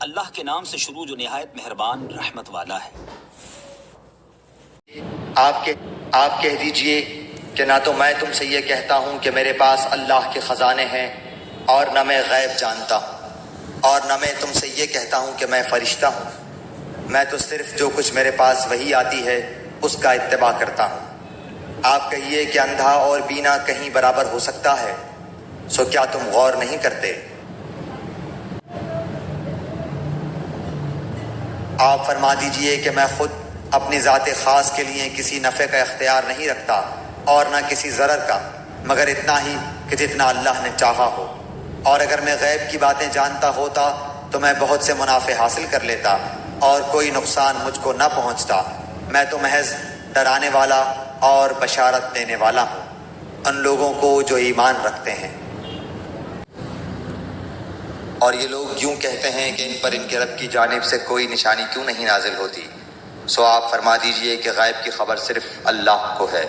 اللہ کے نام سے شروع جو نہایت مہربان رحمت والا ہے۔ آپ کہہ دیجئے کہ نہ تو میں تم سے یہ کہتا ہوں کہ میرے پاس اللہ کے خزانے ہیں اور نہ میں غیب جانتا ہوں، اور نہ میں تم سے یہ کہتا ہوں کہ میں فرشتہ ہوں۔ میں تو صرف جو کچھ میرے پاس وحی آتی ہے اس کا اتباع کرتا ہوں۔ آپ کہیے کہ اندھا اور بینا کہیں برابر ہو سکتا ہے؟ سو کیا تم غور نہیں کرتے؟ آپ فرما دیجئے کہ میں خود اپنی ذات خاص کے لیے کسی نفع کا اختیار نہیں رکھتا اور نہ کسی ضرر کا، مگر اتنا ہی کہ جتنا اللہ نے چاہا ہو، اور اگر میں غیب کی باتیں جانتا ہوتا تو میں بہت سے منافع حاصل کر لیتا اور کوئی نقصان مجھ کو نہ پہنچتا۔ میں تو محض ڈرانے والا اور بشارت دینے والا ہوں ان لوگوں کو جو ایمان رکھتے ہیں۔ اور یہ لوگ یوں کہتے ہیں کہ ان پر ان کے رب کی جانب سے کوئی نشانی کیوں نہیں نازل ہوتی؟ سو آپ فرما دیجئے کہ غیب کی خبر صرف اللہ کو ہے،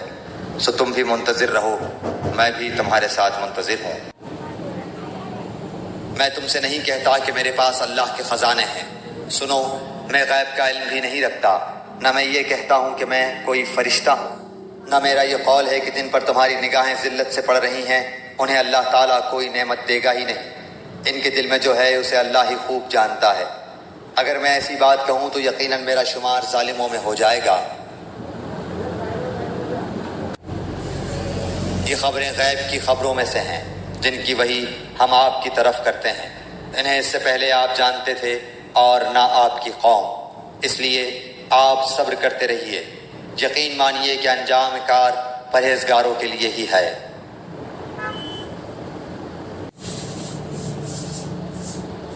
سو تم بھی منتظر رہو، میں بھی تمہارے ساتھ منتظر ہوں۔ میں تم سے نہیں کہتا کہ میرے پاس اللہ کے خزانے ہیں، سنو، میں غیب کا علم بھی نہیں رکھتا، نہ میں یہ کہتا ہوں کہ میں کوئی فرشتہ ہوں، نہ میرا یہ قول ہے کہ جن پر تمہاری نگاہیں ذلت سے پڑ رہی ہیں انہیں اللہ تعالیٰ کوئی نعمت دے گا ہی نہیں۔ ان کے دل میں جو ہے اسے اللہ ہی خوب جانتا ہے۔ اگر میں ایسی بات کہوں تو یقیناً میرا شمار ظالموں میں ہو جائے گا۔ یہ خبریں غیب کی خبروں میں سے ہیں جن کی وحی ہم آپ کی طرف کرتے ہیں، انہیں اس سے پہلے آپ جانتے تھے اور نہ آپ کی قوم، اس لیے آپ صبر کرتے رہیے، یقین مانیے کہ انجام کار پرہیزگاروں کے لیے ہی ہے۔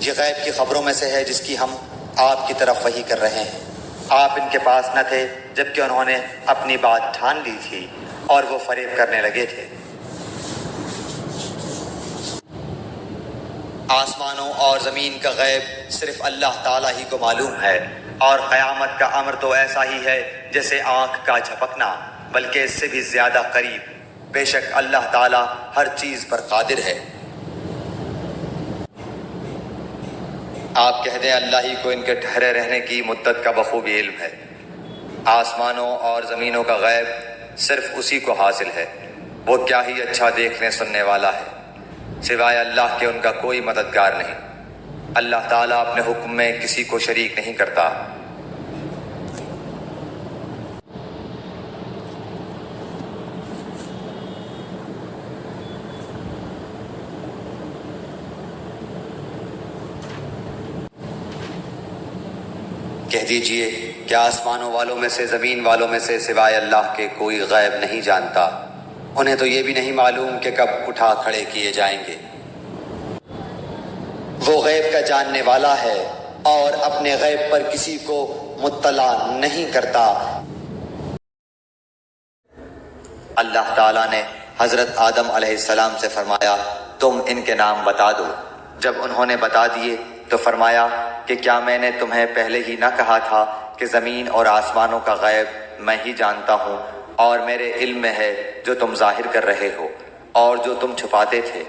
یہ غیب کی خبروں میں سے ہے جس کی ہم آپ کی طرف وحی کر رہے ہیں۔ آپ ان کے پاس نہ تھے جبکہ انہوں نے اپنی بات ٹھان لی تھی اور وہ فریب کرنے لگے تھے۔ آسمانوں اور زمین کا غیب صرف اللہ تعالیٰ ہی کو معلوم ہے، اور قیامت کا امر تو ایسا ہی ہے جیسے آنکھ کا جھپکنا، بلکہ اس سے بھی زیادہ قریب۔ بے شک اللہ تعالیٰ ہر چیز پر قادر ہے۔ آپ کہہ دیں اللہ ہی کو ان کے ٹھہرے رہنے کی مدت کا بخوبی علم ہے۔ آسمانوں اور زمینوں کا غیب صرف اسی کو حاصل ہے، وہ کیا ہی اچھا دیکھنے سننے والا ہے۔ سوائے اللہ کے ان کا کوئی مددگار نہیں۔ اللہ تعالیٰ اپنے حکم میں کسی کو شریک نہیں کرتا۔ کہہ دیجئے کہ آسمانوں والوں میں سے زمین والوں میں سے سوائے اللہ کے کوئی غیب نہیں جانتا، انہیں تو یہ بھی نہیں معلوم کہ کب اٹھا کھڑے کیے جائیں گے۔ وہ غیب کا جاننے والا ہے اور اپنے غیب پر کسی کو مطلع نہیں کرتا۔ اللہ تعالیٰ نے حضرت آدم علیہ السلام سے فرمایا تم ان کے نام بتا دو۔ جب انہوں نے بتا دیے تو فرمایا کہ کیا میں نے تمہیں پہلے ہی نہ کہا تھا کہ زمین اور آسمانوں کا غیب میں ہی جانتا ہوں، اور میرے علم میں ہے جو تم ظاہر کر رہے ہو اور جو تم چھپاتے تھے۔